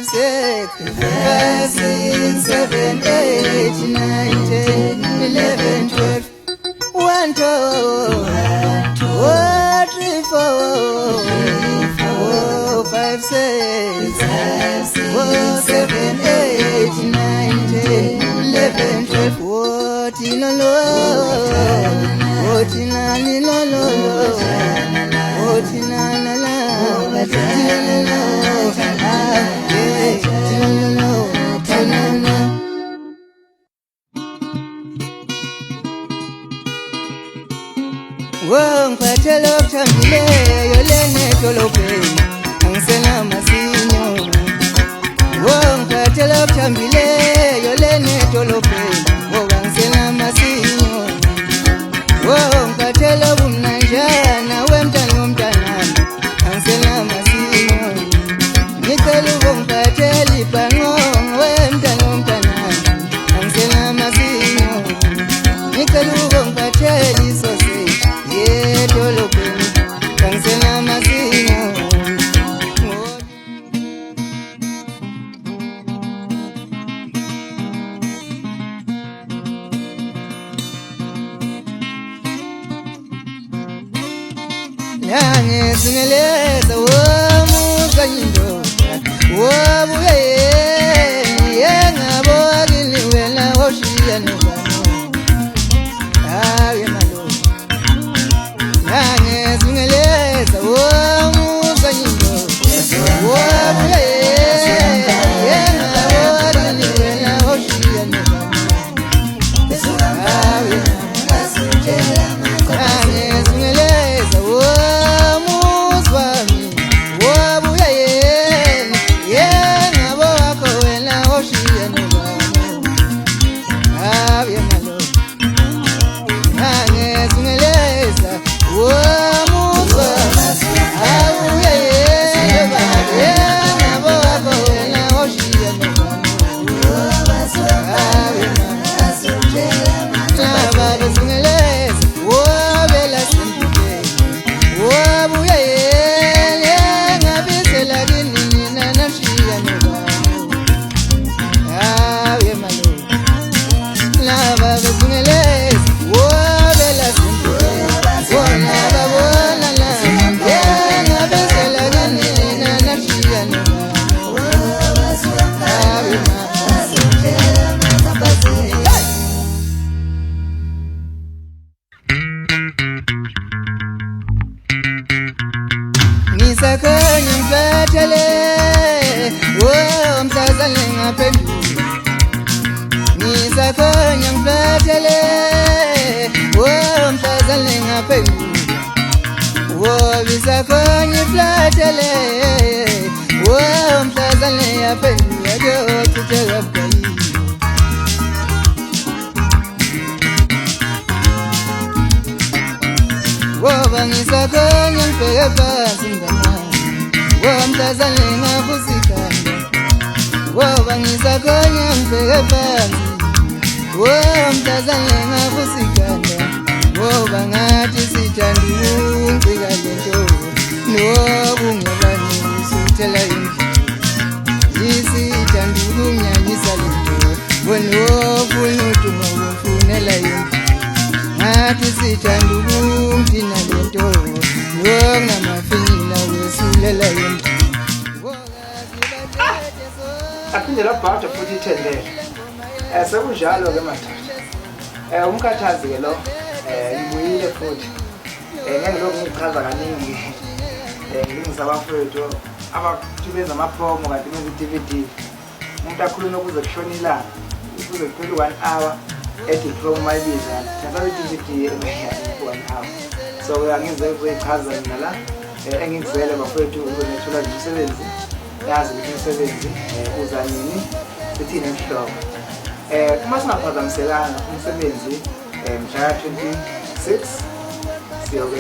5, 6, 7, 8, 9, 10, 11, 12. 1, 2, 3, 4, 5, 6, 7, 8, 9, 10, 11, 12. Ngiphathela okuthambileyo lene edolobheni angisela masinyo. Ngiphathela okuthambileyo lene edolobheni angisela masinyo. Ngiphathela ubumnanjana wemntana womntanami angisela masinyo. Ngicela ukungiphathela ibhanqongo wemntana womntanami angisela masinyo. Ngicela ukungiphathela isoseji edolobheni angisela masinyo. Ngizingeleza womuka indoda wobuye yengabo akiliwela oshiya nobano awe malo. Ngizingeleza womuka indoda wobuye yengabo akiliwela oshiya nobano awe ngizingeleza Ngisakhanya ngiphathele Mkhathazi ngaphendula. Ngisakhanya ngiphathele Mkhathazi ngaphendula. Ngisakhanya ngiphathele Mkhathazi ngaphendula kuyochitheka bukhali. Ngisakhanya ngibheke phansi mnganami Mkhathazi ngakusikanda. Ngisakhanya ngibheke phansi Mkhathazi ngakusikanda. Ngathi sithanda ukungcika lento nobungabani suthela endlini. Sithanda ukunyanyisa lento wofuna uduma wofunela endlini. Ngathi sithanda ukungcina lento namafinyila wesulela endlini. Aphinde labhada futhi ithendele. Sekunjalo ke mathatha. Umkhathazi ke lo ngibuyile futhi. Ngengilokhu ngichaza kaningi. Ngizabafowethu abathibeza amapromo kanti benza i-DVD. Umuntu akhuluma ukuze kushona ilanga. Ukuze kuphele 1 hour edipromo mayibiza. Thatha i-DVD emehla 1 hour. So ngize ukuyichaza mina la engikuzele bafowethu ukuzothola umsebenzi. Yazi ukuthi umsebenzi uza nini sithini emhloko. Uma singaphazamiselana umsebenzi mhla 26 siyobe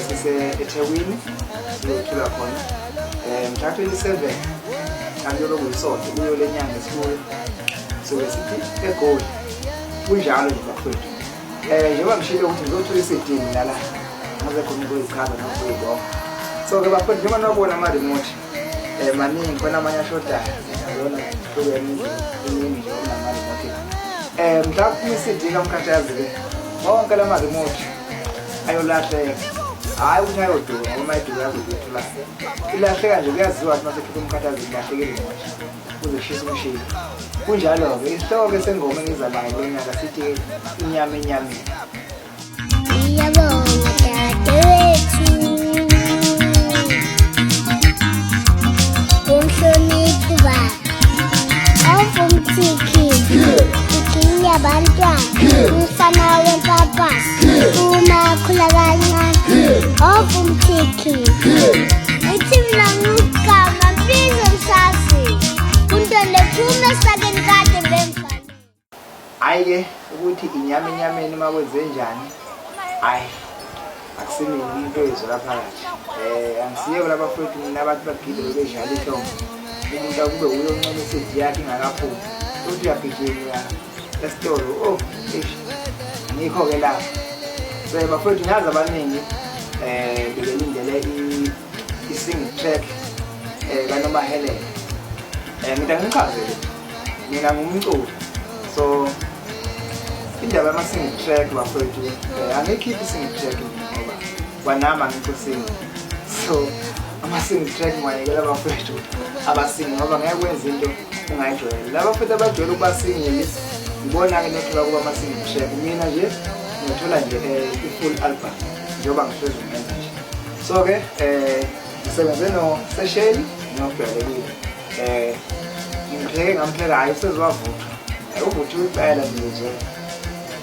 eThekwini siyothula khona. Mhla 27 kanjalo kuyisonto kuyo lenyanga esibuye sobe sithi eGoli. Kunjalo nje bafowethu. Njengoba ngishilo ukuthi ngizothola isidini la ngaze khona ukuyikhaba nokuyibona. So ke bafowethu njengoba nabona ama remote maningi khona amanye ashodayo yona program iningi nje onamali okay mhlawumbe isidika Mkhathazi ke wonke la remote ayolahleka hayi ukuthi ayoduma ngoba ayiduma yakuzithola ilahleka nje kuyaziwa ukuthi masekhipha Mkhathazi ilahlekile nje uzeshisa umshini kunjalo ke isihloko sengoma engizabayo lonyaka sithi inyama enyameni. Ngiyabonga dadewethu umhloniphi baba awumthiki ikinya bantwana umfana wempapa uma khula kancane awumthiki ithi mina ngigama bizo msasi untole phuma sakeni kade bemfana Ayike ukuthi inyama enyameni makwenze njani hayi akusimini into ezwela phakathi angisiye lapha futhi nabantu bagide bedlala ihlombe umuntu akube uyoncoma isethi yakhe ingakaphumi uthi uyagijima esitolo oh ngikho ke lapha so bafowethu nyazi abaningi belindele i-single track kanoma Helen ngithi ngichazele mina ngumculi so indaba yama-single track bafowethu angikhiphi i-single track ngoba kwanama ngikusinga so ama-single track ngiwayekela bafowethu abasingi ngoba ngeke kwenza into ungayijwayele laba futhi abajwayele ukubasingile ngibona-ke nothola kuba ama-single track mina nje ngiyothola nje i-full album njengoba ngihlezi ngenza nje so-ke ngisebenze no-Sesheli nobhelekile ngimpheke ngampheka hayi useziwavuthwa uvuthiwe impela ngizwe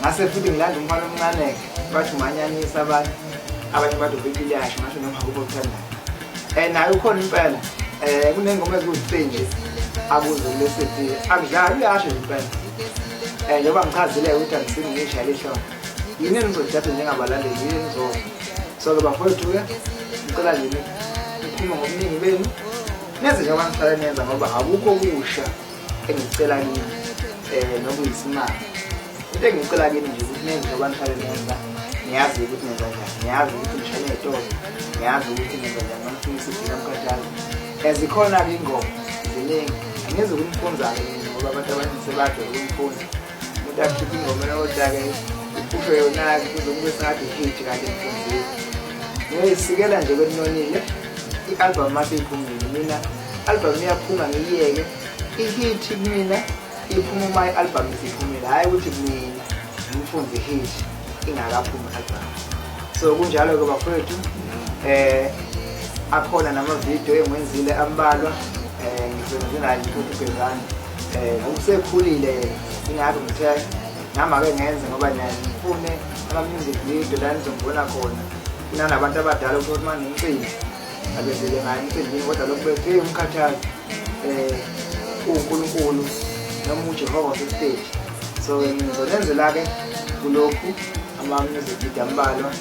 ngase futhi ngilanda umfana omncane-ke bathi umanyanisa abanye bathi ubekiliyasho ngasho noma kubo kuthandayo naye ukhona impela kunengoma eziwu-3 nje akuzule sethi akudlali uyasho nje impela njengoba ngichazile ukuthi angisingi ngiyishayela ihlombe yini enizojatha njengabalandeli yini enizodwa so-ke bafowethu-ke ngicela nje nikhulume ngobuningi benu neze njengoba ngihlala nenza ngoba akukho kusha engicela kini nokuyisimanga into engicela kini nje ukuthi nenze njengoba nihlale nenza niyazi ukuthi nenza njani niyazi ukuthi nishane ey'tolo niyazi ukuthi nenza njani manifuna isidika Mkhathazi zikhona-ke ingoma ziningi angizi ukunimfunza-ke ngoba abantu abaningi sebajwayele ukumfunza umuntu akhipha ingoma eyodwa-ke uphushwe yona-ke kuze kube sengathi i-hit kanti emfunzile ngiyoyisikela nje kweninonile i-album mase iphumile mina i-album iyaphuma ngiyiyeke i-hit kumina iphuma uma i-album isiphumile hhayi ukuthi mina ngimfunze i-hit ingakaphumi i-album so kunjalo-ke bafowethu akhona namavidiyo engwenzile ambalwa ngisebenze naye futhi ubhezane ngokusekhulile ingakho ngithe nami-ke ngenze ngoba ngifune ama-music video la nizombona khona kunanabantu abadala ukuthi uma ngimcimbi abezele ngayo emcimbini kodwa lokhu bethi Mkhathazi uNkulunkulu noma uJehova sestage so ngizolenzela-ke kulokhu ama-music video ambalwa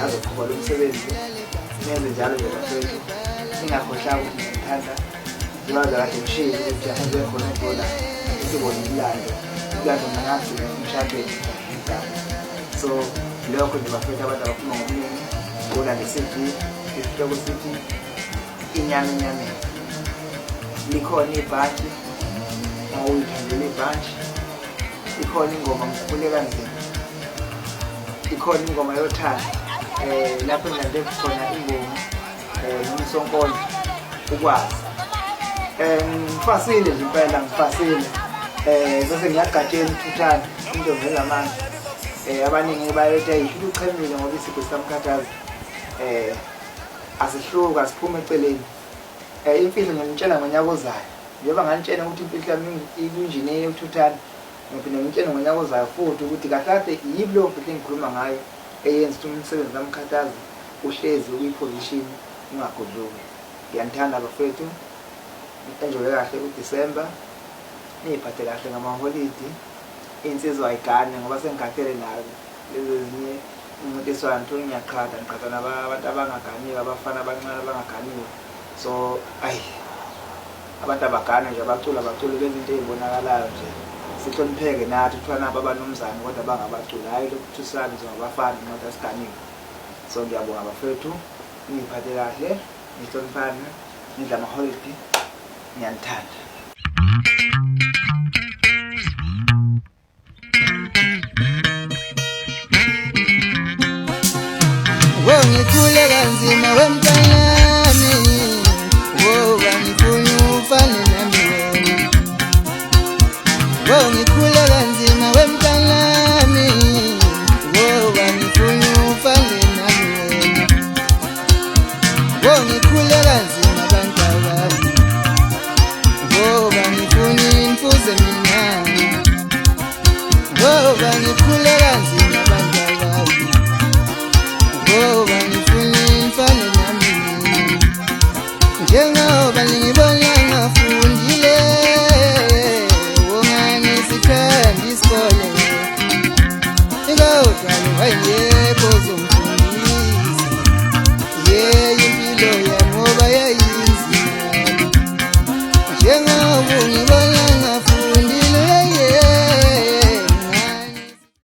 azoqhuba lo msebenzi nenze njalo nje bafowethu ningakhohlwa ukuthi ngithanda njengoba kade ngishilo ukuthi ahambe khona edola isibone umlando nangathi emshadweni so lokho nje bafowethu abantu abaphuma ngobuningi bona ngesithi isihloko sithi inyama enyameni likhona ibhanti mawuyithandela ibhanti ikhona ingoma ngikhule kanzima ikhona ingoma yothando lapho engilande khona ingoma nomsonkolo ukwazi ngifasile nje impela ngifasile bese ngiyagatshela uthando into vela manje abaningi bayethe ayisho uchemile ngoba isigwe saMkhathazi asihluka siphume eceleni imfihlo ngiyamtshela ngonyaka ozayo njengoba nganitshela ukuthi imfihlo yami ikunjini yokuthanda ngoba ngiyamtshela ngonyaka ozayo futhi ukuthi kahle yibo lo mfihlo engikhuluma ngayo eyenza ukuthi umsebenzi kaMkhathazi uhlezi uyiposition ungagodloki ngiyanithanda bafethu enjoye kahle kuDisemba niyiphathe kahle ngamaholidi insizwa ayigane ngoba sengikhathele nayo lezi ezinye umncintiswano nto ngiyaqhatha ngiqhatha nabantu abangaganiwe abafana abancane abangaganiwe so abantu abagana nje abacula benza into ey'bonakalayo nje sihlonipheke nathi kuthiwa nabo abanomzane kodwa bangabaculi hhayi lokhu thusane njengabafana nathi asiganiwe so ngiyabonga bafethu niyiphathe kahle nihloniphane nidla amaholidi ngiyanithanda. ngikhule kanzima wemntanyami, ngoba ngifuna ufane nami wena. Ngikhule kanzima wemntanyami, ngoba ngifuna ufane nami wena. Ngikhule kanzima bantabami, ngoba ngifuna imfuze mina. Ngikhule kanzima bantabami, ngoba ngifuna imfane nami. Njengoba ngibona ngafundile, wongani sikhanda isikole, kodwa wayengekho ozongifundisa. Impilo yami ngoba yayinzima. Njengoba